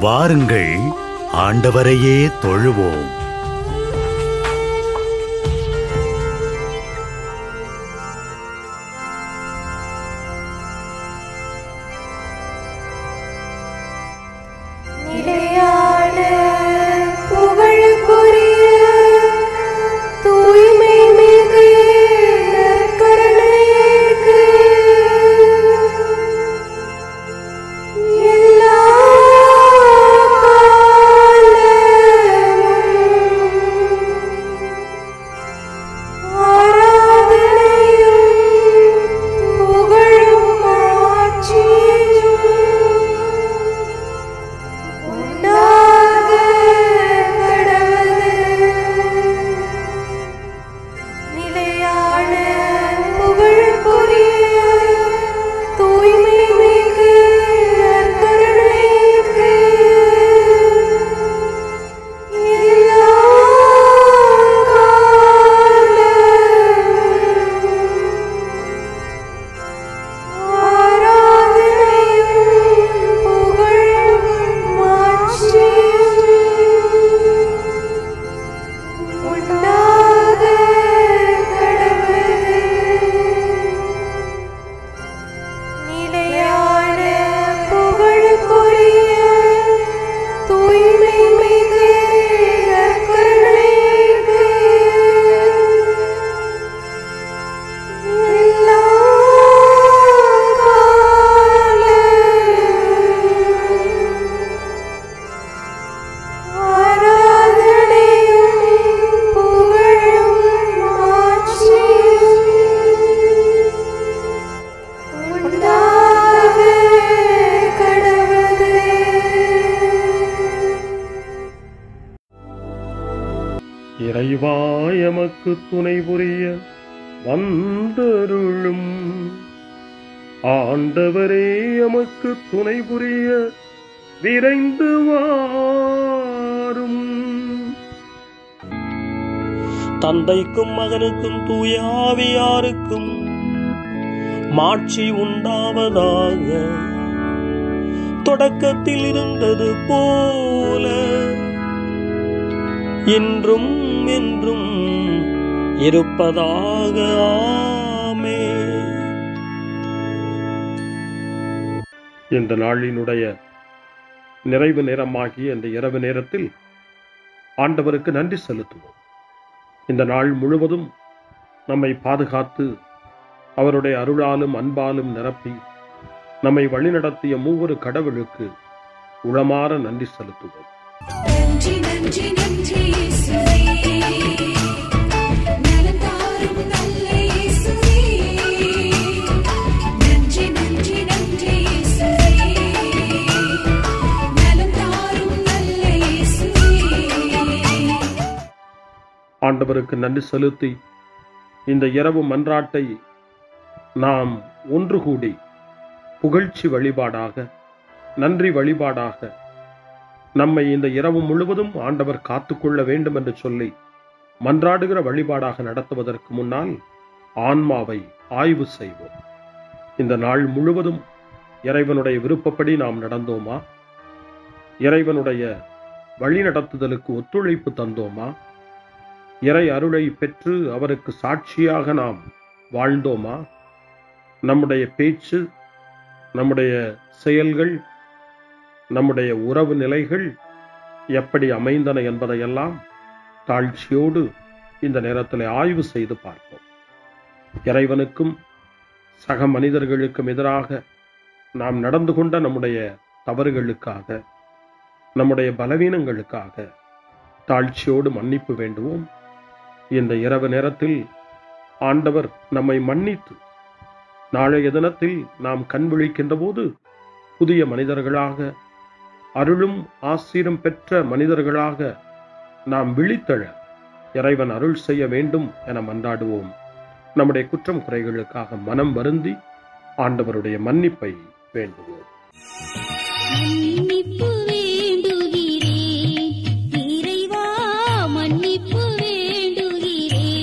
வாருங்கள், ஆண்டவரையே தொழுவோம். இறைவா எமக்கு துணை புரிய வந்தருளும். ஆண்டவரே எமக்கு துணை புரிய விரைந்து வாரும். தந்தைக்கும் மகனுக்கும் தூய ஆவியாருக்கும் மாட்சி உண்டாவதாக. தொடக்கத்தில் இருந்தது போல இன்றும் என்றும் இருப்பதாக. ஆமென். இந்த நாளினுடைய நிறைவு நேரமாகிய இந்த இரவு நேரத்தில் ஆண்டவருக்கு நன்றி செலுத்துவோம். இந்த நாள் முழுவதும் நம்மை பாதுகாத்து அவருடைய அருளாலும் அன்பாலும் நிரப்பி நம்மை வழிநடத்திய மூவொரு கடவுளுக்கு உளமாற நன்றி செலுத்துவோம். நன்றி நன்றி நன்றி இயேசுவே, நலம் தாரும் நல்ல இயேசுவே. நன்றி நன்றி நன்றி இயேசுவே, நலம் தாரும் நல்ல இயேசுவே. ஆண்டவருக்கு நன்றி செலுத்தி இந்த இரவு மன்றாட்டை நாம் ஒன்று கூடி புகழ்ச்சி வழிபாடாக, நன்றி வழிபாடாக நம்மை இந்த இரவு முழுவதும் ஆண்டவர் காத்துக்கொள்ள வேண்டும் என்று சொல்லி மன்றாடுகிற வழிபாடாக நடத்துவதற்கு முன்னால் ஆன்மாவை ஆய்வு செய்வோம். இந்த நாள் முழுவதும் இறைவனுடைய விருப்பப்படி நாம் நடந்தோமா? இறைவனுடைய வழி நடத்துதலுக்கு ஒத்துழைப்பு தந்தோமா? இறை அருளை பெற்று அவருக்கு சாட்சியாக நாம் வாழ்ந்தோமா? நம்முடைய பேச்சு, நம்முடைய செயல்கள், நம்முடைய உறவு நிலைகள் எப்படி அமைந்தன என்பதையெல்லாம் தாழ்ச்சியோடு இந்த நேரத்தில் ஆய்வு செய்து பார்ப்போம். இறைவனுக்கும் சக மனிதர்களுக்கும் எதிராக நாம் நடந்து கொண்ட நம்முடைய தவறுகளுக்காக, நம்முடைய பலவீனங்களுக்காக தாழ்ச்சியோடு மன்னிப்பு வேண்டுவோம். இந்த இரவு நேரத்தில் ஆண்டவர் நம்மை மன்னித்து நாளைய தினத்தில் நாம் கண் விழிக்கின்ற போது புதிய மனிதர்களாக, அருளும் ஆசீரும் பெற்ற மனிதர்களாக நாம் விழித்தெழ இறைவன் அருள் செய்ய வேண்டும் என மன்றாடுவோம். நம்முடைய குற்றம் குறைகளுக்காக மனம் வருந்தி ஆண்டவருடைய மன்னிப்பை வேண்டுவோம். மன்னிப்பு வேண்டுகிறேன் இறைவா, மன்னிப்பு வேண்டுகிறேன்.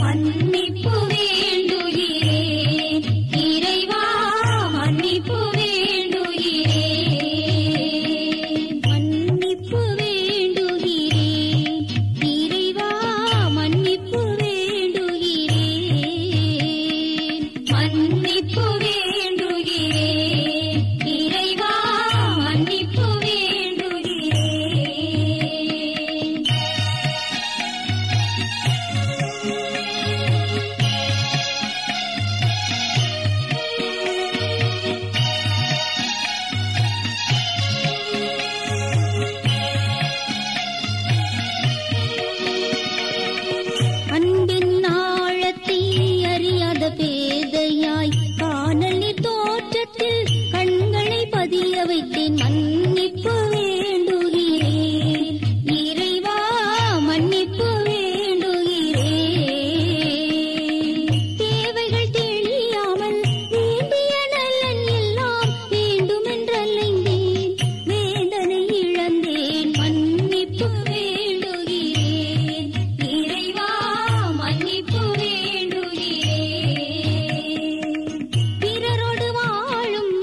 மன்னிப்பு வேண்டுகிறேன் இறைவா, மன்னிப்பு வேண்டுகிறேன். வைத்தேன் மன்னிப்பு வேண்டுகிறேன் இறைவா மன்னிப்பு வேண்டுகிறேன் தேவைகள் தெரியாமல் வேண்டிய நலன் எல்லாம் வேண்டுமென்றலைந்தேன் வேதனை இழந்தேன் மன்னிப்பு வேண்டுகிறேன் இறைவா மன்னிப்பு வேண்டுகிறேன் பிறரோடு வாழும்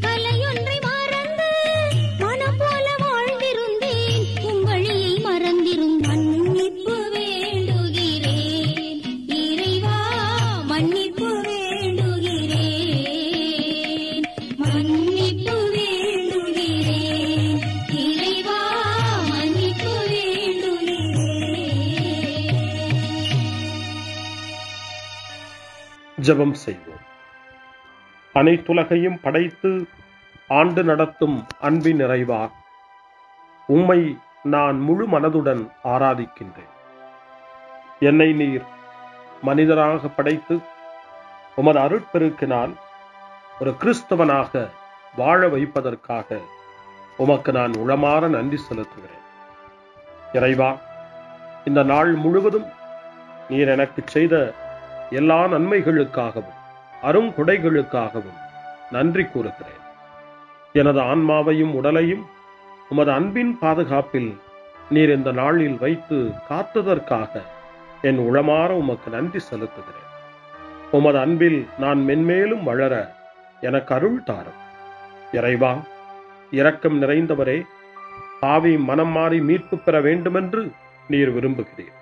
கலையொன்றை மறந்து மனம் போல வாழ்ந்திருந்தேன் உம் வழியை மறந்திரும் மன்னிப்பு வேண்டுகிறேன் இறைவா மன்னிப்பு வேண்டுகிறேன் மன்னிப்பு வேண்டுகிறேன் இறைவா மன்னிப்பு வேண்டுகிறேன். ஜெபம் செய்வோம். அனைத்துலகையும் படைத்து ஆண்டு நடத்தும் அன்பின் நிறைவா, உம்மை நான் முழு மனதுடன் ஆராதிக்கின்றேன். என்னை நீர் மனிதராக படைத்து உமது அருட்பெருக்கினால் ஒரு கிறிஸ்தவனாக வாழ வைப்பதற்காக உமக்கு நான் உளமாற நன்றி செலுத்துகிறேன். இறைவா, இந்த நாள் முழுவதும் நீர் எனக்கு செய்த எல்லா நன்மைகளுக்காகவும் அருங்கொடைகளுக்காகவும் நன்றி கூறுகிறேன். எனது ஆன்மாவையும் உடலையும் உமது அன்பின் பாதுகாப்பில் நீர் இந்த நாளில் வைத்து காத்ததற்காக என் உளமாற உமக்கு நன்றி செலுத்துகிறேன். உமது அன்பில் நான் மென்மேலும் வளர எனக்கு அருள் தாரும். இறைவா, இரக்கம் நிறைந்தவரே, பாவி மனம் மாறி மீட்பு பெற வேண்டுமென்று நீர் விரும்புகிறீர்.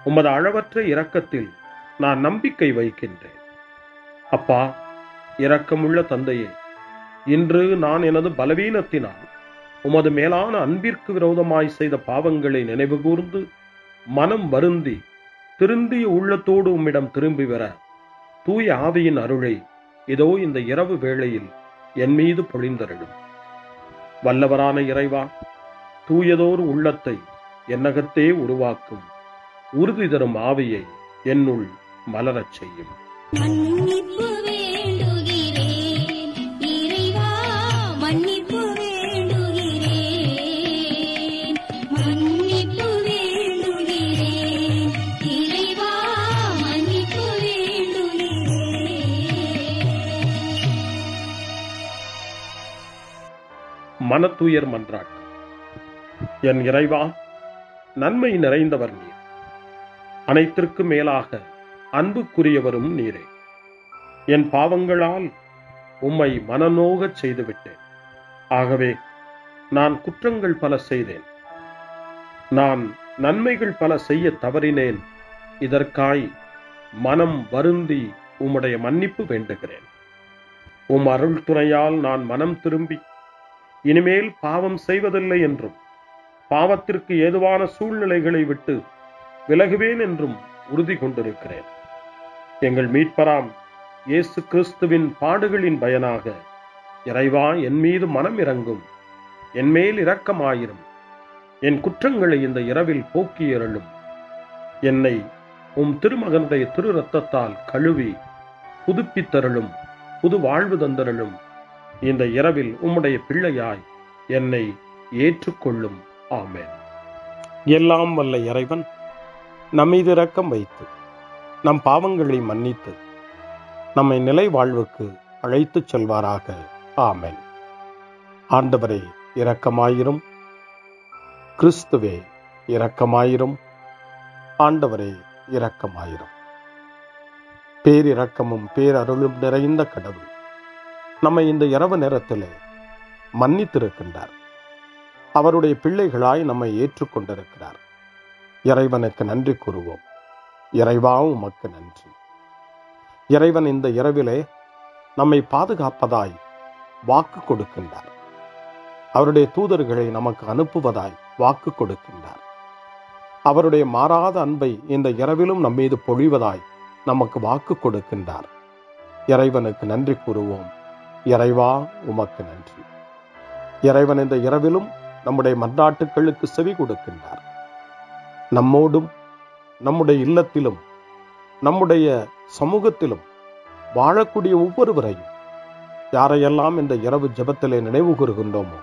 உமது அளவற்ற இரக்கத்தில் நான் நம்பிக்கை வைக்கின்றேன். அப்பா, இரக்கமுள்ள தந்தையே, இன்று நான் எனது பலவீனத்தினால் உமது மேலான அன்பிற்கு விரோதமாய் செய்த பாவங்களை நினைவு கூர்ந்து மனம் வருந்தி திருந்திய உள்ளத்தோடு உம்மிடம் திரும்பி வர தூய ஆவியின் அருளை இதோ இந்த இரவு வேளையில் என் மீது பொழிந்தருளும். வல்லவரான இறைவா, தூயதோர் உள்ளத்தை என்னகத்தே உருவாக்கும் உறுதி தரும் ஆவியை என்னுள் மலரச் செய்யும். மன்னிப்பு வேண்டுகிறேன் இறைவா மன்னிப்பு வேண்டுகிறேன் மன்னிப்பு வேண்டுகிறேன் இறைவா மன்னிப்பு வேண்டுகிறேன். மனத்துயர் மன்றாட்டு. என் இறைவா, நன்மை நிறைந்தவர் நீர், அனைத்திற்கும் மேலாக அன்புக்குரியவரும் நீரே. என் பாவங்களால் உம்மை மனநோகச் செய்துவிட்டேன். ஆகவே நான் குற்றங்கள் பல செய்தேன். நான் நன்மைகள் பல செய்ய தவறினேன். இதற்காய் மனம் வருந்தி உம்முடைய மன்னிப்பு வேண்டுகிறேன். உம் அருள் துணையால் நான் மனம் திரும்பி இனிமேல் பாவம் செய்வதில்லை என்றும் பாவத்திற்கு ஏதுவான சூழ்நிலைகளை விட்டு விலகுவேன் என்றும் உறுதி கொண்டிருக்கிறேன். எங்கள் மீட்பராம் இயேசு கிறிஸ்துவின் பாடுகளின் பயனாக இறைவா, என் மீது மனம் இறங்கும், என் மேல் இரக்கமாயிரும். என் குற்றங்களை இந்த இரவில் போக்கியருளும். என்னை உம் திருமகனுடைய திரு இரத்தத்தால் கழுவி புதுப்பித்தருளும், புது வாழ்வு தந்தருளும். இந்த இரவில் உம்முடைய பிள்ளையாய் என்னை ஏற்றுக்கொள்ளும். ஆமென். எல்லாம் வல்ல இறைவன் நம்மீது இரக்கம் வைத்து நம் பாவங்களை மன்னித்து நம்மை நிலை வாழ்வுக்கு அழைத்துச் செல்வாராக. ஆமென். ஆண்டவரே இரக்கமாயிரும். கிறிஸ்துவே இரக்கமாயிரும். ஆண்டவரே இரக்கமாயிரும். பேரிரக்கமும் பேரருளும் நிறைந்த கடவுள் நம்மை இந்த இரவு நேரத்திலே மன்னித்திருக்கின்றார். அவருடைய பிள்ளைகளாய் நம்மை ஏற்றுக்கொண்டிருக்கிறார். இறைவனுக்கு நன்றி கூறுவோம். இறைவா, உமக்கு நன்றி. இறைவன் இந்த இரவிலே நம்மை பாதுகாப்பதாய் வாக்கு கொடுக்கின்றார். அவருடைய தூதர்களை நமக்கு அனுப்புவதாய் வாக்கு கொடுக்கின்றார். அவருடைய மாறாத அன்பை இந்த இரவிலும் நம்மீது பொழிவதாய் நமக்கு வாக்கு கொடுக்கின்றார். இறைவனுக்கு நன்றி கூறுவோம். இறைவா, உமக்கு நன்றி. இறைவன் இந்த இரவிலும் நம்முடைய மன்றாட்டுக்களுக்கு செவி கொடுக்கின்றார். நம்மோடும் நம்முடைய இல்லத்திலும் நம்முடைய சமூகத்திலும் வாழக்கூடிய ஒவ்வொருவரையும் யாரையெல்லாம் இந்த இரவு ஜெபத்திலே நினைவு கூறுகின்றோமோ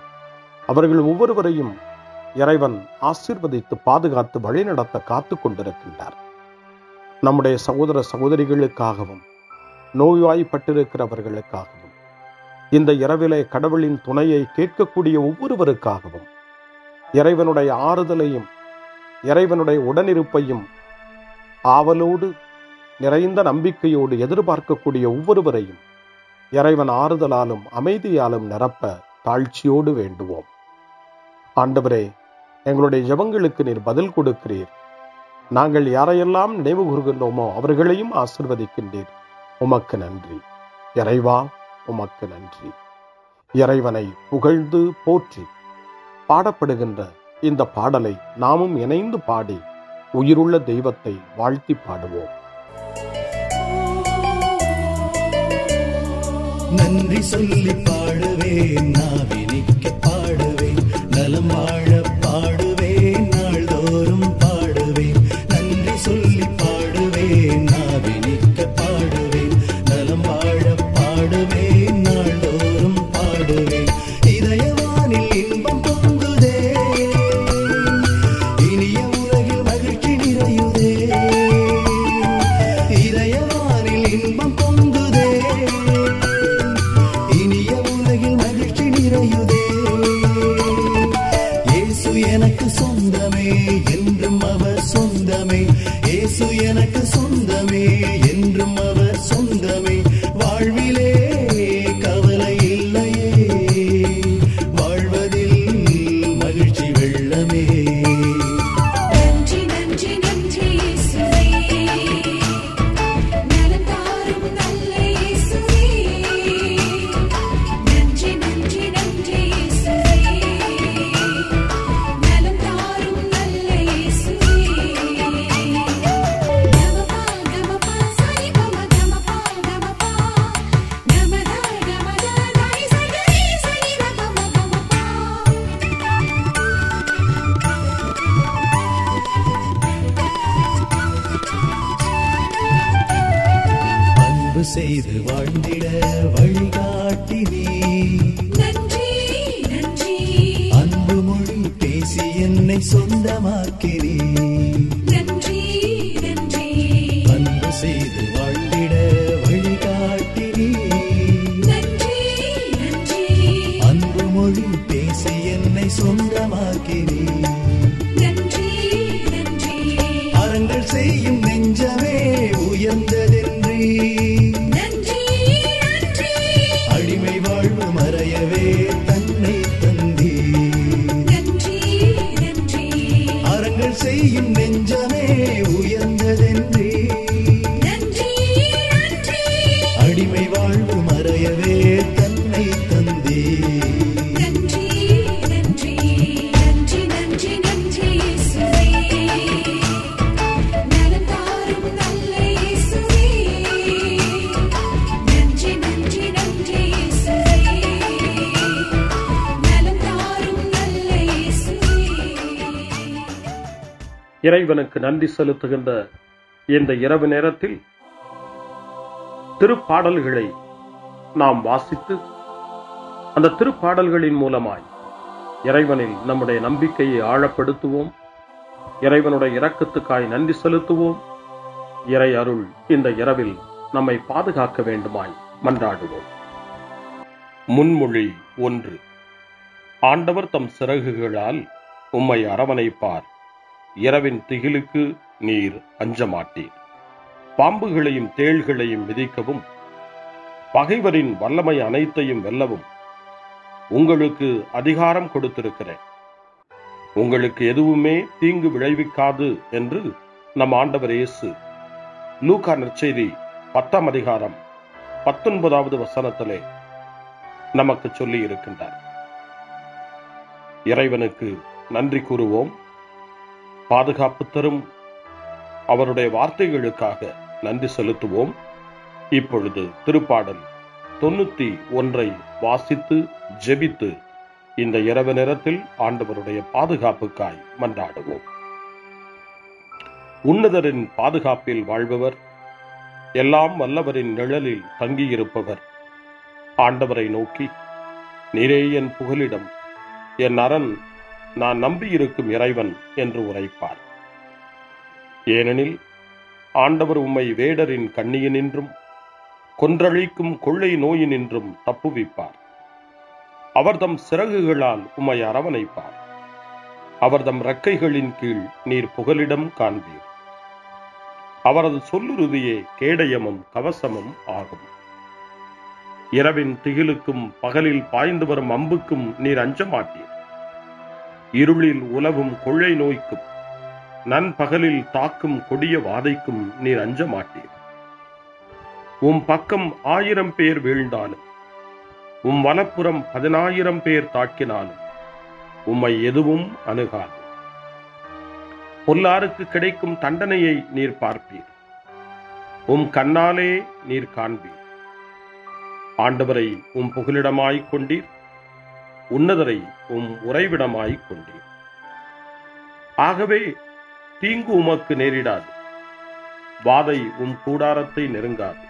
அவர்கள் ஒவ்வொருவரையும் இறைவன் ஆசீர்வதித்து பாதுகாத்து வழிநடத்த காத்து கொண்டிருக்கின்றார். நம்முடைய சகோதர சகோதரிகளுக்காகவும் நோய்வாய்ப்பட்டிருக்கிறவர்களுக்காகவும் இந்த இரவிலே கடவுளின் துணையை கேட்கக்கூடிய ஒவ்வொருவருக்காகவும் இறைவனுடைய ஆறுதலையும் இறைவனுடைய உடனிருப்பையும் ஆவலோடு நிறைந்த நம்பிக்கையோடு எதிர்பார்க்கக்கூடிய ஒவ்வொருவரையும் இறைவன் ஆறுதலாலும் அமைதியாலும் நிரப்ப தாழ்ச்சியோடு வேண்டுவோம். ஆண்டவரே, எங்களுடைய ஜெபங்களுக்கு நீர் பதில் கொடுக்கிறீர். நாங்கள் யாரையெல்லாம் நினைவு கூறுகின்றோமோ அவர்களையும் ஆசீர்வதிக்கின்றீர். உமக்கு நன்றி. இறைவா, உமக்கு நன்றி. இறைவனை புகழ்ந்து போற்றி பாடப்படுகின்ற இந்த பாடலை நாமும் இணைந்து பாடி உயிருள்ள தெய்வத்தை வாழ்த்தி பாடுவோம். நன்றி சொல்லி பாடுவேன், நாவினிக்க பாடுவேன், நலம் வாழ பாடுவேன், நாள்தோறும் பாடுவேன். நன்றி சொல்லி பாடுவேன், நாவினிக்க பாடுவேன், நலம் வாழ பாடுவேன், நாள்தோறும் பாடுவேன். இதயவானில் இன்பம் பொங்குதே, இனிய உலகில் மகிழ்ச்சி நிறையுதே. இதயவானில் இன்பம் பொங்குதே, இனிய உலகில் மகிழ்ச்சி நிறையுதே. இயேசு எனக்கு சொந்தமே, என்றும் அவர் சொந்தமே. இயேசு எனக்கு சொந்தமே, என்றும் அவர் சொந்தமே. வாழ்விலே கவலை இல்லையே, வாழ்வதில் மகிழ்ச்சி வெள்ளமே. நன்றி நன்றி நன்றி இயேசுவே, நலம் தாரும் நல்ல இயேசுவே. நன்றி நன்றி நன்றி இயேசுவே, நலம் தாரும் நல்ல இயேசுவே. நமபா நமபா சரி பம நமபா நமபா, நமதா நமதா தாய் சரி சரி நமபா நமபா. அன்பு செய்து வாழ்ந்திட வழிகாட்டி நீ, நன்றி நன்றி அன்பு மொழி பேசி என்னை சொந்தமாக்கி நீ. நன்றி நன்றி அன்பு செய்து வாழ்ந்திட வழிகாட்டி நீ, நன்றி நன்றி அன்பு மொழி பேசி என்னை சொந்தமாக்கி நீ. நன்றி நன்றி அறங்கள் செய்யும் நெஞ்சமே உயர்ந்ததென்றி, நன்றி நன்றி அடிமை வாழ்வு மறையவே தன்னை தந்தி. நன்றி நன்றி அறங்கள் செய்யும் நெஞ்சமே உயர்ந்ததென்றி, நன்றி நன்றி அடிமை வாழ்வு மறையவே தன்னை தந்தி. நன்றி நன்றி நன்றி நன்றி நன்றி இயேசுவே, நலம் தாரும் நல்ல இயேசுவே. நன்றி நன்றி நன்றி இயேசுவே, நலம் தாரும் நல்ல இயேசுவே. இறைவனுக்கு நன்றி செலுத்துகின்ற இந்த இரவு நேரத்தில் திருப்பாடல்களை நாம் வாசித்து அந்த திருப்பாடல்களின் மூலமாய் இறைவனில் நம்முடைய நம்பிக்கையை ஆழப்படுத்துவோம். இறைவனுடைய இரக்கத்துக்காய் நன்றி செலுத்துவோம். இறை அருள் இந்த இரவில் நம்மை பாதுகாக்க வேண்டுமாய் மன்றாடுவோம். முன்மொழி 1. ஆண்டவர் தம் சிறகுகளால் உம்மை அரவணைப்பார். இரவின் திகிலுக்கு நீர் அஞ்ச மாட்டீர். பாம்புகளையும் தேள்களையும் மிதிக்கவும் பகைவரின் வல்லமை அனைத்தையும் வெல்லவும் உங்களுக்கு அதிகாரம் கொடுத்திருக்கிறேன். உங்களுக்கு எதுவுமே தீங்கு விளைவிக்காது என்று நம் ஆண்டவர் இயேசு லூக்கா நற்செய்தி 10ஆம் அதிகாரம் 19வது வசனத்திலே நமக்கு சொல்லி இருக்கின்றார். இறைவனுக்கு நன்றி கூறுவோம். பாதுகாப்பு தரும் அவருடைய வார்த்தைகளுக்காக நன்றி செலுத்துவோம். இப்பொழுது திருப்பாடல் 91 வாசித்து ஜெபித்து இந்த இரவு நேரத்தில் ஆண்டவருடைய பாதுகாப்புக்காய் மன்றாடுவோம். உன்னதரின் பாதுகாப்பில் வாழ்பவர், எல்லாம் வல்லவரின் நிழலில் தங்கியிருப்பவர், ஆண்டவரை நோக்கி, நீரே என் புகலிடம், என் அரண், நான் நம்பியிருக்கும் இறைவன் என்று உரைப்பார். ஏனெனில் ஆண்டவர் உம்மை வேடரின் கண்ணியினின்றும் கொன்றழிக்கும் கொள்ளை நோயினின்றும் தப்புவிப்பார். அவர்தம் சிறகுகளால் உம்மை அரவணைப்பார். அவர்தம் இறக்கைகளின் கீழ் நீர் புகலிடம் காண்பீர். அவரது சொல்லுறுதியே கேடயமும் கவசமும் ஆகும். இரவின் திகிலுக்கும் பகலில் பாய்ந்து வரும் அம்புக்கும் நீர் அஞ்ச மாட்டீர். இருளில் உலவும் கொள்ளை நோய்க்கும் நண்பகலில் தாக்கும் கொடிய வாதைக்கும் நீர் அஞ்ச மாட்டீர். உம் பக்கம் 1000 பேர் வீழ்ந்தாலும், உம் வலப்புறம் 10,000 பேர் தாக்கினாலும் உம்மை எதுவும் அணுகாது. பொல்லாருக்கு கிடைக்கும் தண்டனையை நீர் பார்ப்பீர். உம் கண்ணாலே நீர் காண்பீர். ஆண்டவரை உம் புகலிடமாய்க் கொண்டீர். உன்னதரை உம் உறைவிடமாய்க் கொண்டீர். ஆகவே தீங்கு உமக்கு நேரிடாது. வாதை உம் கூடாரத்தை நெருங்காது.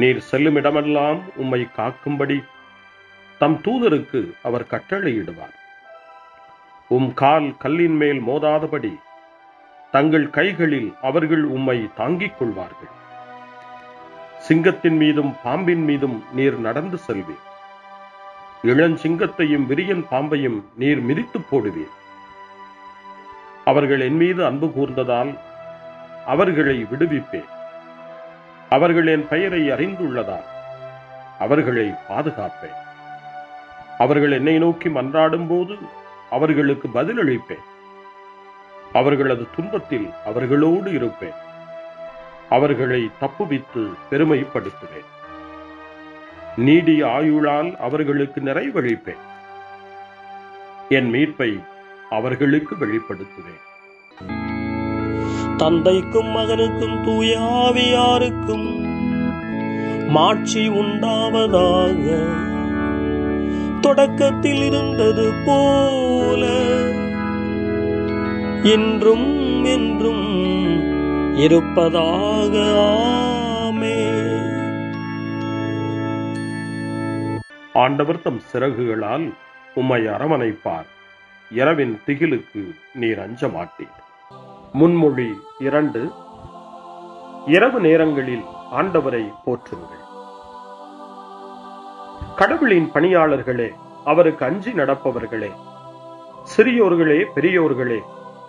நீர் செல்லும் இடமெல்லாம் உம்மை காக்கும்படி தம் தூதருக்கு அவர் கட்டளையிடுவார். உம் கால் கல்லின் மேல் மோதாதபடி தங்கள் கைகளில் அவர்கள் உம்மை தாங்கிக் கொள்வார்கள். சிங்கத்தின் மீதும் பாம்பின் மீதும் நீர் நடந்து செல்வீர். இளஞ்சிங்கத்தையும் விரியன் பாம்பையும் நீர் மிதித்து போடுவீர். அவர்கள் என் மீது அன்பு கூர்ந்ததால் அவர்களை விடுவிப்பேன். அவர்கள் என் பெயரை அறிந்துள்ளதால் அவர்களை பாதுகாப்பேன். அவர்கள் என்னை நோக்கி மன்றாடும் போது அவர்களுக்கு பதிலளிப்பேன். அவர்களது துன்பத்தில் அவர்களோடு இருப்பேன். அவர்களை தப்புவித்து பெருமைப்படுத்துவேன். நீடிய ஆயுளால் அவர்களுக்கு நிறைவளிப்பேன். என் மீட்பை அவர்களுக்கு வெளிப்படுத்துவேன். தந்தைக்கும் மகனுக்கும் தூய ஆவியாருக்கும் மாட்சி உண்டாவதாக. தொடக்கத்தில் இருந்தது போல இன்றும் என்றும் இருப்பதாக. ஆமென். ஆண்டவர் தம் சிறகுகளால் உம்மை அரவணைப்பார். இரவின் திகிலுக்கு நீர் அஞ்ச மாட்டீர். முன்மொழி 2. இரவு நேரங்களில் ஆண்டவரை போற்றுங்கள். கடவுளின் பணியாளர்களே, அவருக்கு அஞ்சி நடப்பவர்களே, சிறியோர்களே பெரியோர்களே,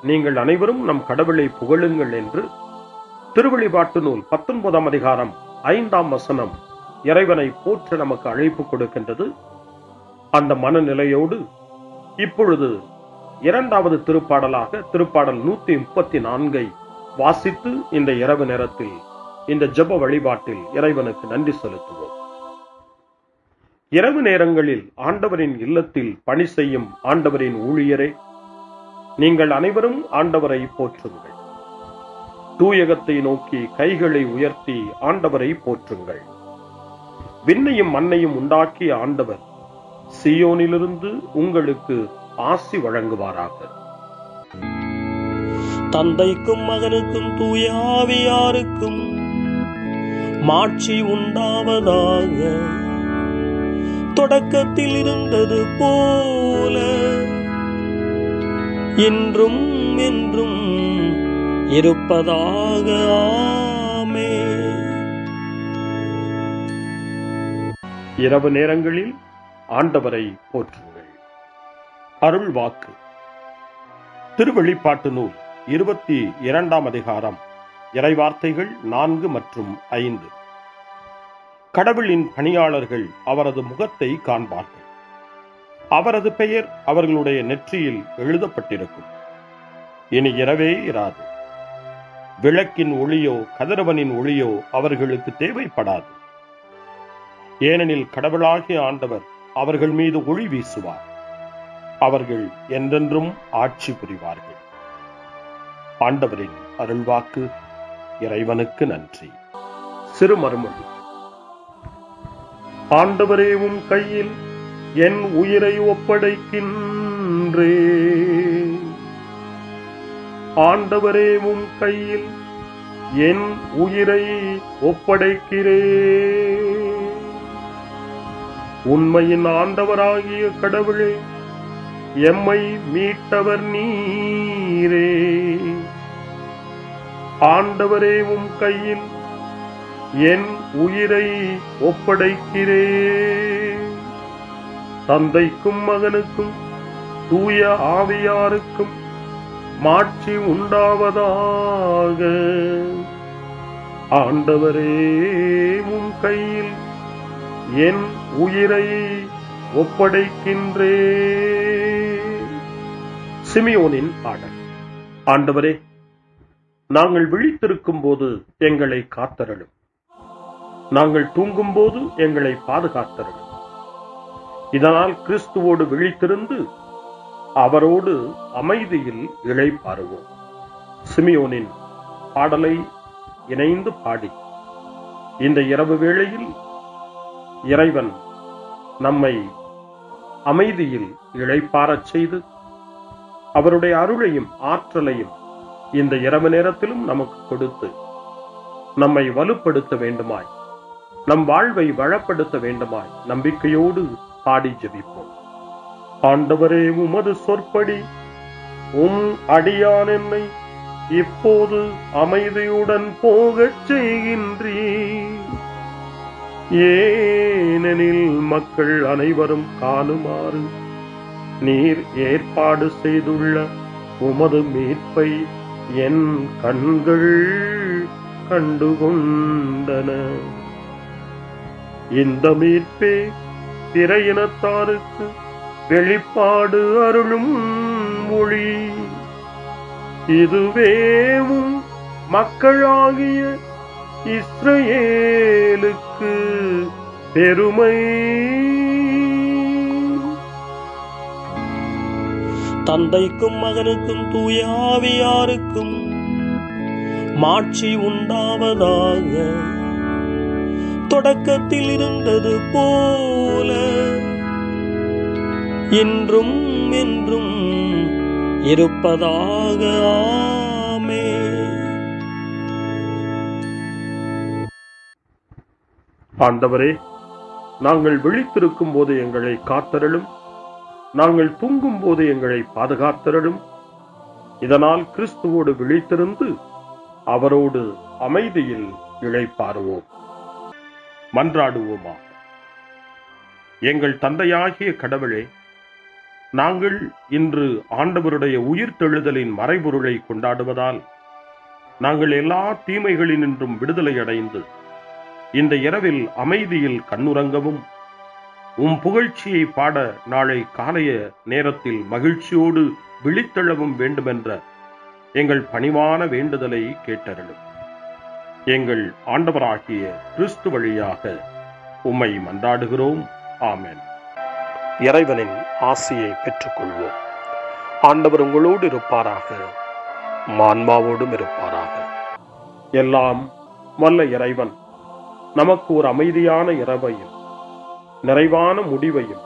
நீங்கள் அனைவரும் நம் கடவுளை புகழுங்கள் என்று திருவெளிப்பாட்டு நூல் 19ஆம் அதிகாரம் 5ஆம் வசனம் இறைவனை போற்ற நமக்கு அழைப்பு கொடுக்கின்றது. அந்த மனநிலையோடு இப்பொழுது 2வது திருப்பாடலாக திருப்பாடல் 134 வாசித்து இந்த இரவு நேரத்தில் இந்த ஜெப வழிபாட்டில் இறைவனுக்கு நன்றி செலுத்துவோம். இரவு நேரங்களில் ஆண்டவரின் இல்லத்தில் பணி செய்யும் ஆண்டவரின் ஊழியரே, நீங்கள் அனைவரும் ஆண்டவரை போற்றுங்கள். தூயகத்தை நோக்கி கைகளை உயர்த்தி ஆண்டவரை போற்றுங்கள். விண்ணையும் மண்ணையும் உண்டாக்கிய ஆண்டவர் சீயோனிலிருந்து உங்களுக்கு ஆசி வழங்குவாராக. தந்தைக்கும் மகனுக்கும் தூய ஆவியாருக்கும் மாட்சி உண்டாவதாக. தொடக்கத்தில் இருந்தது போல இன்றும் என்றும் இருப்பதாக. ஆமென். இரவு நேரங்களில் ஆண்டவரை போற்றுங்கள். அருள் வாக்கு. திருவெளிப்பாட்டு நூல் 22ஆம் அதிகாரம் இறைவார்த்தைகள் 4 மற்றும் 5. கடவுளின் பணியாளர்கள் அவரது முகத்தை காண்பார்கள். அவரது பெயர் அவர்களுடைய நெற்றியில் எழுதப்பட்டிருக்கும். இனி இரவே இராது. விளக்கின் ஒளியோ கதிரவனின் ஒளியோ அவர்களுக்கு தேவைப்படாது. ஏனெனில் கடவுளாகிய ஆண்டவர் அவர்கள் மீது ஒளி வீசுவார். அவர்கள் என்றென்றும் ஆட்சி புரிவார்கள். ஆண்டவரின் அருள்வாக்கு. இறைவனுக்கு நன்றி. சிறு மறுமொழி. ஆண்டவரே, உம் கையில் என் உயிரை ஒப்படைக்கின்றேன். ஆண்டவரே, உம் கையில் என் உயிரை ஒப்படைக்கிறேன். உண்மையின் ஆண்டவராகிய கடவுளே, எம்மை மீட்டவர் நீரே. ஆண்டவரே, உம் கையில் என் உயிரை ஒப்படைக்கிறேன். தந்தைக்கும் மகனுக்கும் தூய ஆவியாருக்கும் மாட்சி உண்டாவதாக. ஆண்டவரே, உம் கையில் என் உயிரை ஒப்படைக்கின்றேன். சிமியோனின் பாடல். ஆண்டவரே, நாங்கள் விழித்திருக்கும் போது எங்களை காத்தருளும். நாங்கள் தூங்கும் போது எங்களை பாதுகாத்தருளும். இதனால் கிறிஸ்துவோடு விழித்திருந்து அவரோடு அமைதியில் இளைப்பாறுவோம். சிமியோனின் பாடலை இணைந்து பாடி இந்த இரவு வேளையில் இறைவன் நம்மை அமைதியில் இளைப்பாறச் செய்து அவருடைய அருளையும் ஆற்றலையும் இந்த இரவு நேரத்திலும் நமக்கு கொடுத்து நம்மை வலுப்படுத்த வேண்டுமாய், நம் வாழ்வை வளப்படுத்த வேண்டுமாய் நம்பிக்கையோடு பாடி ஜெபிப்போம். ஆண்டவரே, உமது சொற்படி உம் அடியான் என்னை இப்போது அமைதியுடன் போகச் செய்கின்றீர். ஏனெனில் மக்கள் அனைவரும் காணுமாறு நீர் ஏற்பாடு செய்துள்ள உமது மீட்பை என் கண்கள் கண்டுகொண்டன. இந்த மீட்பே பிற இனத்தாருக்கு வெளிப்பாடு அருளும் மொழி. இதுவேவும் மக்களாகிய இஸ்ரவேலுக்கு பெருமை. தந்தைக்கும் மகனுக்கும் தூய ஆவியாருக்கும் மாட்சி உண்டாவதாக. தொடக்கத்தில் இருந்தது போல இன்றும் என்றும் இருப்பதாக. ஆமென். ஆண்டவரே, நாங்கள் விழித்திருக்கும் போது எங்களை காத்தருளும். நாங்கள் தூங்கும் போது எங்களை பாதுகாத்தருளும். இதனால் கிறிஸ்துவோடு விழித்திருந்து அவரோடு அமைதியில் இளைப்பாறுவோம். மன்றாடுவோமாக. எங்கள் தந்தையாகிய கடவுளே, நாங்கள் இன்று ஆண்டவருடைய உயிர்த்தெழுதலின் மறைபொருளை கொண்டாடுவதால் நாங்கள் எல்லா தீமைகளினின்றும் விடுதலை அடைந்து இந்த இரவில் அமைதியில் கண்ணுறங்கவும் உம் புகழ்ச்சியை பாட நாளை காலைய நேரத்தில் மகிழ்ச்சியோடு விழித்தெழவும் வேண்டுமென்ற எங்கள் பணிவான வேண்டுதலை கேட்டருளும். எங்கள் ஆண்டவராகிய கிறிஸ்து வழியாக உம்மை மன்றாடுகிறோம். ஆமென். இறைவனின் ஆசியை பெற்றுக்கொள்வோம். ஆண்டவர் உங்களோடு இருப்பாராக, ஆன்மாவோடும் இருப்பாராக. எல்லாம் வல்ல இறைவன் நமக்கு ஒரு அமைதியான இரவையும் நிறைவான முடிவையும்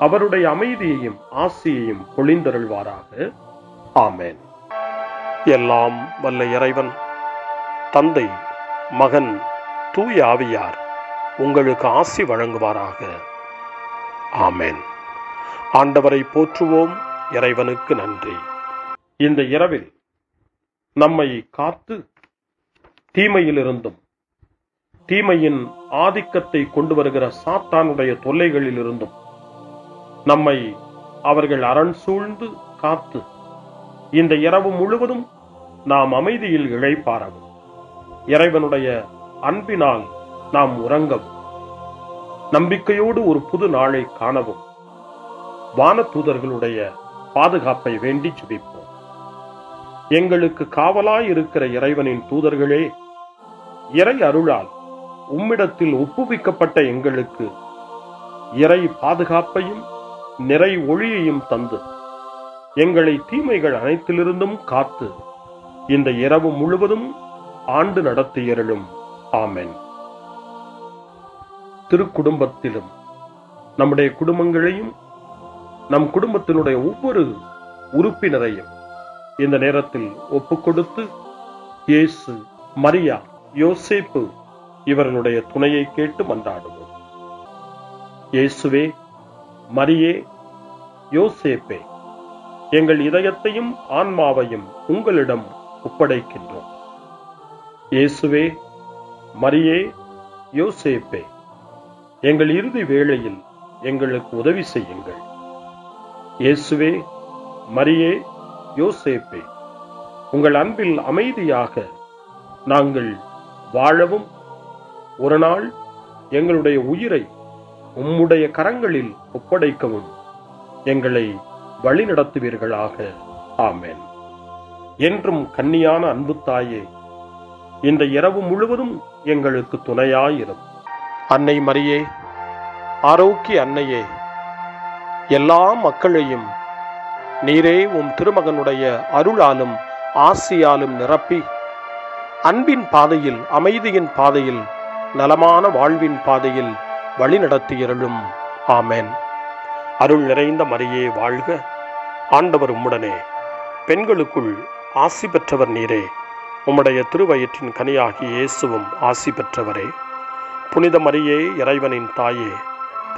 அவருடைய அமைதியையும் ஆசியையும் பொழிந்தருள்வாராக. ஆமென். எல்லாம் வல்ல இறைவன் தந்தை, மகன், தூய ஆவியார் உங்களுக்கு ஆசி வழங்குவாராக. ஆமென். ஆண்டவரை போற்றுவோம். இறைவனுக்கு நன்றி. இந்த இரவில் நம்மை காத்து தீமையிலிருந்தும் தீமையின் ஆதிக்கத்தை கொண்டு வருகிற சாத்தானுடைய தொல்லைகளிலிருந்தும் நம்மை அவர்கள் அரண் சூழ்ந்து காத்து இந்த இரவு முழுவதும் நாம் அமைதியில் இளைப்பாறவும், இறைவனுடைய அன்பினால் நாம் உறங்கவும், நம்பிக்கையோடு ஒரு புது நாளை காணவும் வானதூதர்களுடைய பாதுகாப்பை வேண்டி ஜெபிப்போம். எங்களுக்கு காவலாய் இருக்கிற இறைவனின் தூதர்களே, இறை அருளால் உம்மிடத்தில் ஒப்புவிக்கப்பட்ட எங்களுக்கு இறை பாதுகாப்பையும் நிறை ஒளியையும் தந்து எங்களை தீமைகள் அனைத்திலிருந்தும் காத்து இந்த இரவு முழுவதும் ஆண்டு நடத்தியருளும். ஆமென். திருக்குடும்பத்திலும் நம்முடைய குடும்பங்களையும் நம் குடும்பத்தினுடைய ஒவ்வொரு உறுப்பினரையும் இந்த நேரத்தில் ஒப்புக்கொடுத்து இயேசு, மரியா, யோசேப்பு இவர்களுடைய துணையை கேட்டு மன்றாடுவோம். இயேசுவே, மரியே, யோசேப்பே, எங்கள் இதயத்தையும் ஆன்மாவையும் உங்களிடம் ஒப்படைக்கின்றோம். இயேசுவே, மரியே, யோசேப்பே, எங்கள் இறுதி வேளையில் எங்களுக்கு உதவி செய்யுங்கள். இயேசுவே, மரியே, யோசேப்பே, உங்கள் அன்பில் அமைதியாக நாங்கள் வாழவும் ஒரு நாள் எங்களுடைய உயிரை உம்முடைய கரங்களில் ஒப்படைக்கவும் எங்களை வழிநடத்துவீர்களாக. ஆமென். என்றும் கன்னியான அன்பு தாயே, இந்த இரவு முழுவதும் எங்களுக்கு துணையாயிரும். அன்னை மரியே, ஆரோக்கிய அன்னையே, எல்லா மக்களையும் நீரே உம் திருமகனுடைய அருளாலும் ஆசியாலும் நிரப்பி அன்பின் பாதையில், அமைதியின் பாதையில், நலமான வாழ்வின் பாதையில் வழிநடத்தியருளும். ஆமென். அருள் நிறைந்த மரியே வாழ்க, ஆண்டவர் உம்முடனே, பெண்களுக்குள் ஆசி பெற்றவர் நீரே, உம்முடைய திருவயிற்றின் கனியாகிய இயேசுவும் ஆசி பெற்றவரே. புனித மரியே, இறைவனின் தாயே,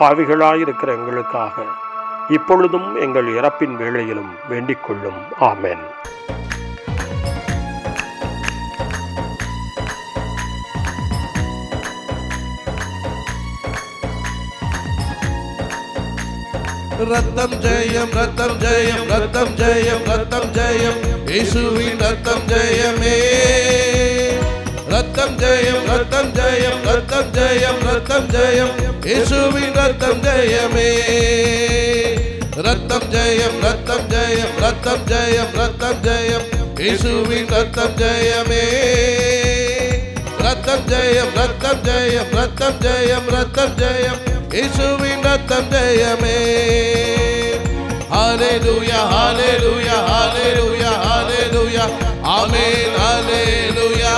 பாவிகளாயிருக்கிற எங்களுக்காக இப்பொழுதும் எங்கள் இறப்பின் வேளையிலும் வேண்டிக் கொள்ளும். ஆமென். ரத்தம் ஜெயம், ரத்தம் ஜெயம், ரத்தம் ஜெயம், ரத்தம் ஜெயம், இயேசுவின் ரத்தம் ஜெயமே. ரத்தம் ஜெயம், ரத்தம் ஜெயம், ரத்தம் ஜெயம், ரத்தம் ஜெயம், இயேசுவின் ரத்தம் ஜெயமே. ரத்தம் ஜெயம், ரத்தம் ஜெயம், ரத்தம் ஜெயம், ரத்தம் ஜெயம், இயேசுவின் ரத்தம் ஜெயமே. ரத்தம் ஜெயம், ரத்தம் ஜெயம், ரத்தம் ஜெயம், ரத்தம் ஜெயம், இயேசுவின் ரத்தம் ஜெயமே. ஹalleluya, ஹalleluya, ஹalleluya, ஹalleluya, ஆமென். ஹalleluya,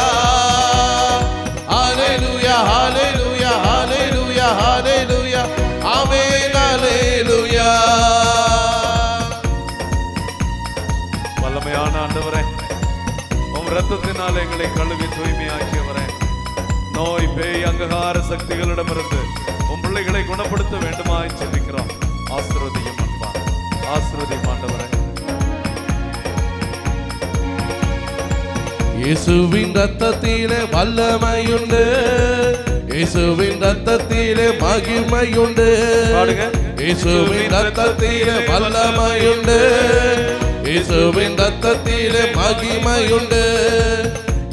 ஹalleluya, ஹalleluya, ஹalleluya, ஹalleluya, ஆமென். ஹalleluya. வல்லமையான ஆண்டவரே, உம் இரத்தத்தினால் எங்களை கழுவி தூய்மையாக்கியவரே, நோய் பேய் அங்ககார சக்திகளிடமிருந்து உம் பிள்ளைகளை குணப்படுத்த வேண்டுமாய் ஜெபிக்கிறோம். ஆசீர்வதியும் அன்பா, ஆசீர்வதியும் ஆண்டவரே. இயேசுவின் ரத்தத்திலே வல்லமையுண்டு, இயேசுவின் ரத்தத்திலே மகிமையுண்டு. இயேசுவின் ரத்தத்திலே வல்லமையுண்டு, இயேசுவின் ரத்தத்திலே மகிமையுண்டு.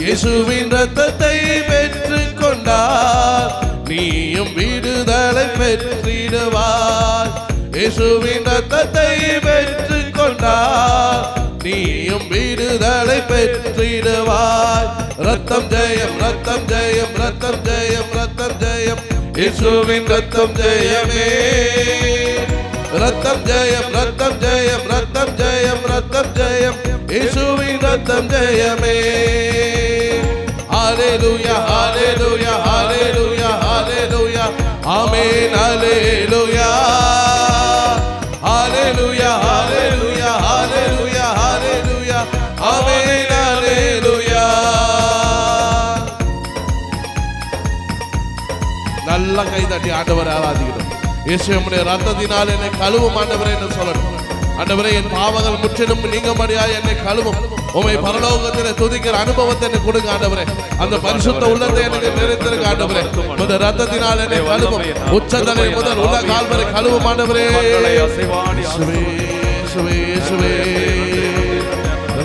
இயேசுவின் ரத்தத்தை பெற்றுக் கொண்டார், நீயும் விடுதலை பெற்றிடுவாய். இயேசுவின் ரத்தத்தை பெற்றுக் கொண்டார், நீயும் விடுதலை பெற்றிடுவாய். ரத்தம் ஜெயம், ரத்தம் ஜெயம், ரத்தம் ஜெயம், ரத்தம் ஜெயம், இயேசுவின் ரத்தம் ஜெயமே. ரத்தம் ஜெயம், ரத்தம் ஜெயம், ரத்தம் ஜெயம், ரத்தம் ஜெயம், இயேசுவின் ரத்தம் ஜெயமே. ஹalleluya, ஹalleluya, ஹalleluya, ஹalleluya, ஆமென். ஹalleluya, ஹalleluya, ஹalleluya, ஹalleluya, ஹalleluya, ஆமென். ஹalleluya. நல்ல கை தட்டி ஆண்டவரை ஆராதிக்கிறோம். இயேசுவுடைய ரத்தத்தினால் என்னை கழுவும் ஆண்டவரே என்று சொல்லணும். ஆண்டவரே, என் பாவங்கள் முற்றிலும் நீங்கும்படியாய் என்னை கழுவும். உம்மை பரலோகத்திலே துதிக்கிற அனுபவத்தை எனக்கு கொடுங்க ஆண்டவரே. அந்த பரிசுத்த உள்ளத்தை எனக்கு நிறைந்திருக்க ஆண்டவரே. இந்த ரத்தத்தினால் என்னை கழுவும். உச்சந்தலை முதல் உள்ள கால் வரை கழுவும் ஆண்டவரே.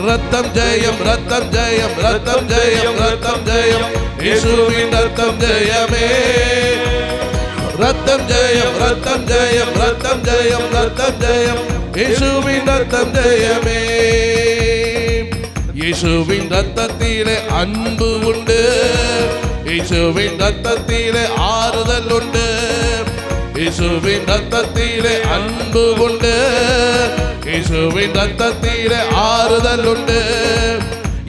ரத்தம் ஜெயம், ரத்தம் ஜெயம், ரத்தம் ஜெயம், ரத்தம் ஜெயம், இயேசுவின் ரத்தம் ஜெயமே. ரத்தம் ஜெயம், ரத்தம் ஜெயம், ரத்தம் ஜெயம், ரத்தம் ஜெயம், இயேசுவின் ரத்தம் ஜெயமே. இயேசுவின் ரத்தத்திலே அன்பு உண்டு, இயேசுவின் ரத்தத்திலே ஆறுதல் உண்டு. இயேசுவின் ரத்தத்திலே அன்பு உண்டு, இயேசுவின் ரத்தத்திலே ஆறுதல் உண்டு.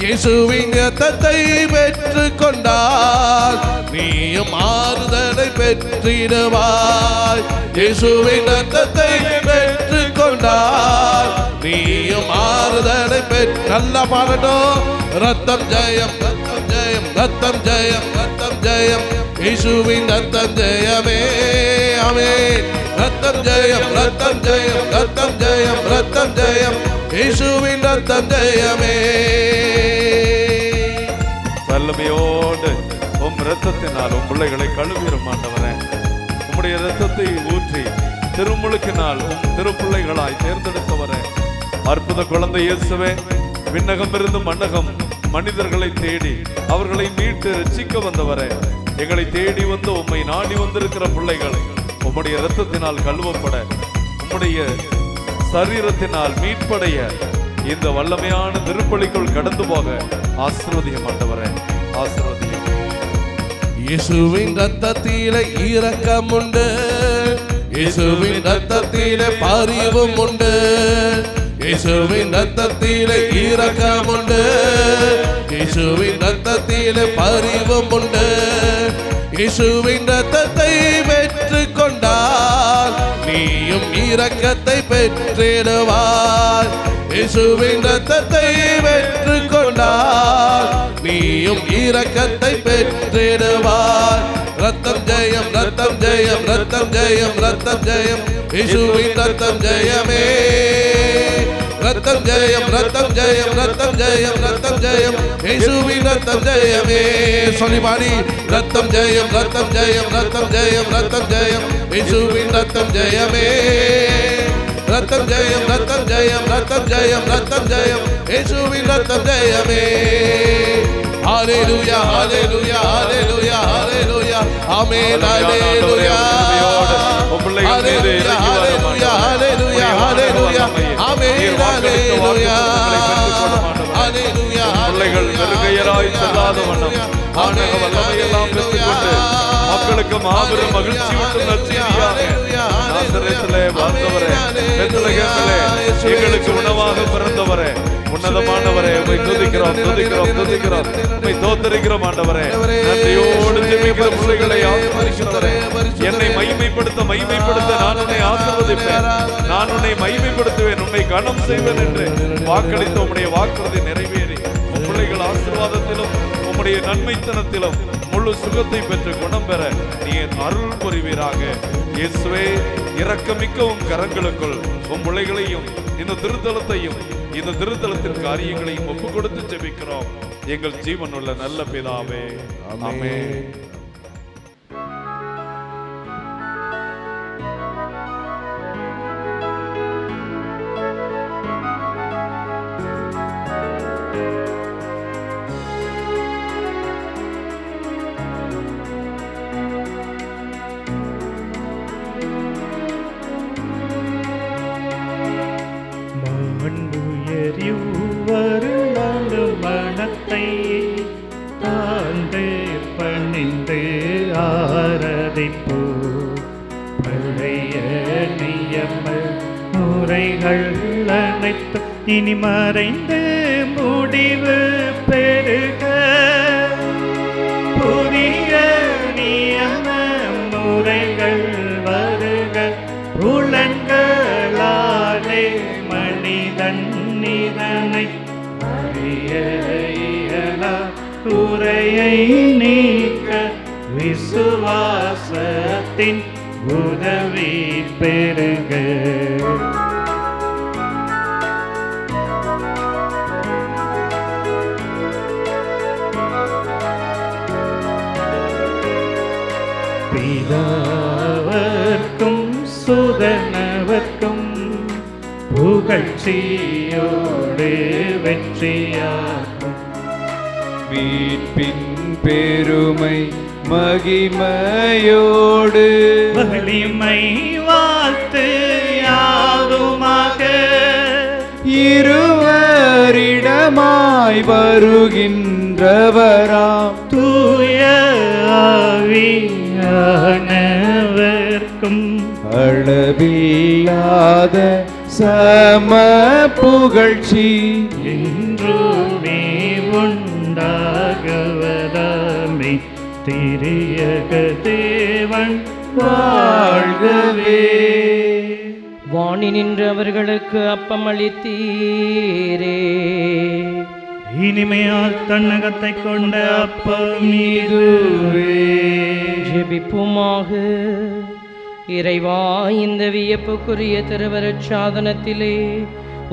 இயேசுவின் ரத்தத்தை பெற்றுக் கொண்டால் நீயும் ஆறுதலை பெற்றிடுவாய். இயேசுவின் ரத்தத்தை பெற்றுக் கொண்டால் நீயும் ஆறுதலை பெற்று நல்ல பாடட்டும். ரத்தம் ஜெயம், ரத்தம் ஜெயம், ரத்தம் ஜெயம், ரத்தம் ஜெயம், இயேசுவின் ரத்தம் ஜெயமே. ஆமென். ரத்தம் ஜெயம், ரத்தம் ஜெயம், ரத்தம் ஜெயம், ரத்தம் ஜெயம், இயேசுவின் ரத்தம் ஜெயமே. வல்லமையோடு உம் இரத்தத்தினால் உம் பிள்ளைகளை கழுவிடும் ஆண்டவரே. உம்முடைய இரத்தத்தை ஊற்றி திருமுழுக்கினால் உம் திருப்பிள்ளைகளாய் தேர்ந்தெடுத்தவரே. அற்புத குழந்தை இயேசுவே, விண்ணகம் இருந்து மண்ணகம் மனிதர்களை தேடி அவர்களை மீட்டு ரட்சிக்க வந்தவரே. எங்களை தேடி வந்து உம்மை நாடி வந்திருக்கிற பிள்ளைகள் உம்முடைய இரத்தத்தினால் கழுவப்பட, உம்முடைய சரீரத்தினால் மீட்படைய இந்த வல்லமையான திருப்பலிக்குள் கடந்து போக ஆசீர்வதியும் ஆண்டவரே, ஆசீர்வதியும். இயேசுவின் ரத்தத்திலே இரக்கம் உண்டு, இயேசுவின் ரத்தத்திலே பரிவும் உண்டு, இயேசுவின் ரத்தத்திலே இரக்கம் உண்டு, இயேசுவின் ரத்தத்திலே பரிவும் உண்டு. இயேசுவின் ரத்தத்தை பெற்றுக் கொண்டால் நீயும் இரக்கத்தை பெற்றிடுவாய். இயேசுவின் ரத்தத்தை பெற்றுக் கொண்டால் நீயும் இரக்கத்தை பெற்றிடுவாய். ரத்தம் ஜெயம், ரத்தம் ஜெயம், ரத்தம் ஜெயம், ரத்தம் ஜெயம், இயேசுவின் ரத்தம் ஜெயமே. ரத்தம் ஜெயம், ரத்தம் ஜெயம், ரத்தம் ஜெயம், ரத்தம் ஜெயம், இயேசுவின் ரத்தம் ஜெயமே. சொல்லி பாடி. ரத்தம் ஜெயம், ரத்தம் ஜெயம், ரத்தம் ஜெயம், ரத்தம் ஜெயம், இயேசுவின் ரத்தம் ஜெயமே. ரத்தம் ஜெயம், ரத்தம் ஜெயம், ரத்தம் ஜெயம், ரத்தம் ஜெயம், இயேசுவின் ரத்தம் ஜெயமே. ஹalleluya, ஹalleluya, ஹalleluya, ஹalleluya, ஆமென், ஹalleluya, ஹalleluya, ஹalleluya, ஹalleluya, ஹalleluya, ஆமென், ஹalleluya, ஹalleluya. பிள்ளைகள் நெருங்கையராய் செல்லாத வண்ணம் ஆண்டக வல்லமையெல்லாம் பெற்றுக்கொண்டு மக்களுக்கு மாபெரும் மகிழ்ச்சி விட்டு நற்செய்தியாக நாசரேத்திலே வாழ்ந்தவரே, பெத்லகேமிலே எங்களுக்கு உணவாக பிறந்தவரே, உன்னதமானவரே, உம்மை துதிக்கிறோம், துதிக்கிறோம், துதிக்கிறோம், உம்மை தோத்தரிக்கிறோம் ஆண்டவரே. நன்றியோடு ஜெபிக்கிற பிள்ளைகளை ஆசீர்வதிக்கிறவரே. என்னை மகிமைப்படுத்த நான் உன்னை ஆசீர்வதிப்பேன், நான் உன்னை மகிமைப்படுத்துவேன், உன்னை கனம் செய்வேன் என்று வாக்களித்த உம்முடைய வாக்குறுதி நிறைவேறி உம் பிள்ளைகள் ஆசீர்வாதத்திலும் உம்முடைய நன்மைத்தனத்திலும் முழு சுகத்தை பெற்று குணம் பெற நீ அருள் புரிவீராக. இயேசுவே, இரக்கமிக்க உம் கரங்களுக்குள் உம் பிள்ளைகளையும் இந்த திருத்தலத்தையும் இந்த திருத்தலத்தின் காரியங்களையும் ஒப்பு கொடுத்து ஜெபிக்கிறோம் எங்கள் ஜீவனுள்ள நல்ல பிதாவே, ஆமென். மனத்தை தாழ்ந்து பணிந்து ஆராதிப்போ. பழைய நியம முறைகள் அனைத்து இனி மறைந்து முடிவு பெருக. புதிய நியம முறைகள் வருக. புலன்களாலே மனிதன் இதனை அறிய இயலா. குறையை நீக்க விசுவாசத்தின் உதவி பெருக. பிதாவர்க்கும் சுதனவர்க்கும் புகழ்ச்சியோடு வெற்றியாகும். மீட்பின் பெருமை மகிமையோடு வலிமை வாழ்த்து யாதுமாக. இருவரிடமாய் வருகின்றவராம் தூய ஆவியானவர்க்கும் அளவில்லாத சம புகழ்ச்சி என்றுமே உண்டாகுவதாமே. திரியக தேவன் வாழ்கவே. வாணி நின்று அவர்களுக்கு அப்பம் அளித்தீரே, இனிமையால் தன்னகத்தை கொண்ட அப்பம் இதுவே. ஜெபிப்போமாக. இறைவா, இந்த வியப்புக்குரிய திருவருட் சாதனத்திலே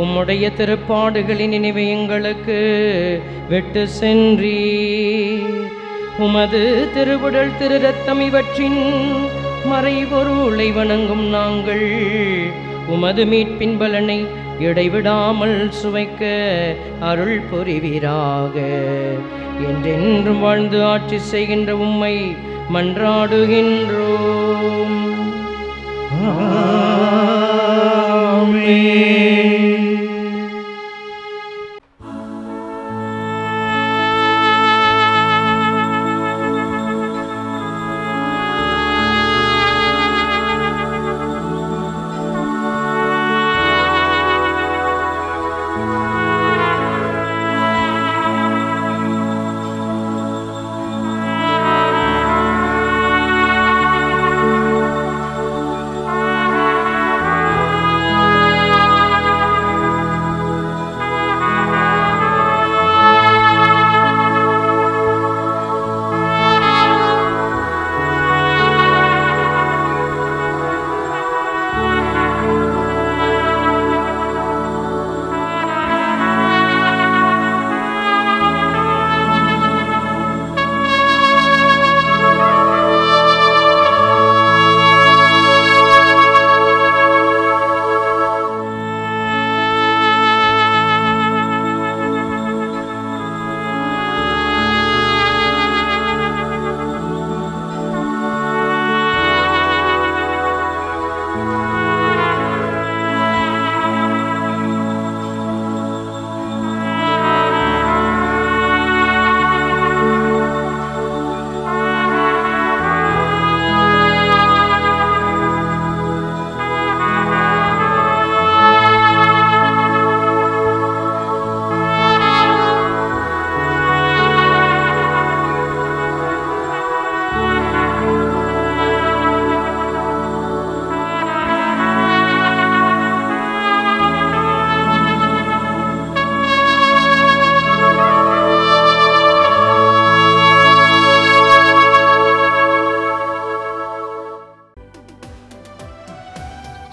உம்முடைய திருப்பாடுகளின் நினைவை எங்களுக்கு விட்டு சென்றீ. உமது திருவுடல் திரு ரத்தம் இவற்றின் மறைபொருளை வணங்கும் நாங்கள் உமது மீட்பின் பலனை இடைவிடாமல் சுவைக்க அருள் புரிவீராக. என்றென்றும் வாழ்ந்து ஆட்சி செய்கின்ற உம்மை மன்றாடுகின்றோம்.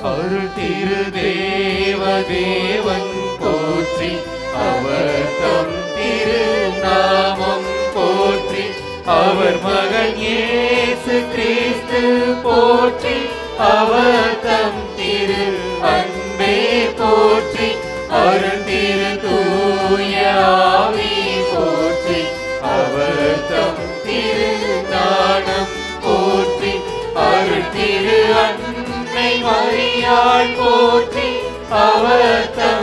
அருள் திரு தேவன் போற்றி, அவர் தம் திரு நாமம் போற்றி, அவர் மகன் இயேசு கிறிஸ்து போற்றி, அவர் தம் திரு அன்பே போற்றி, அருள் திரு தூய ஆவி போற்றி, அவர் தம் திரு ஞானம் போற்றி, அருள் திரு அன்னை மரியாள் போற்றி, அவர் தம்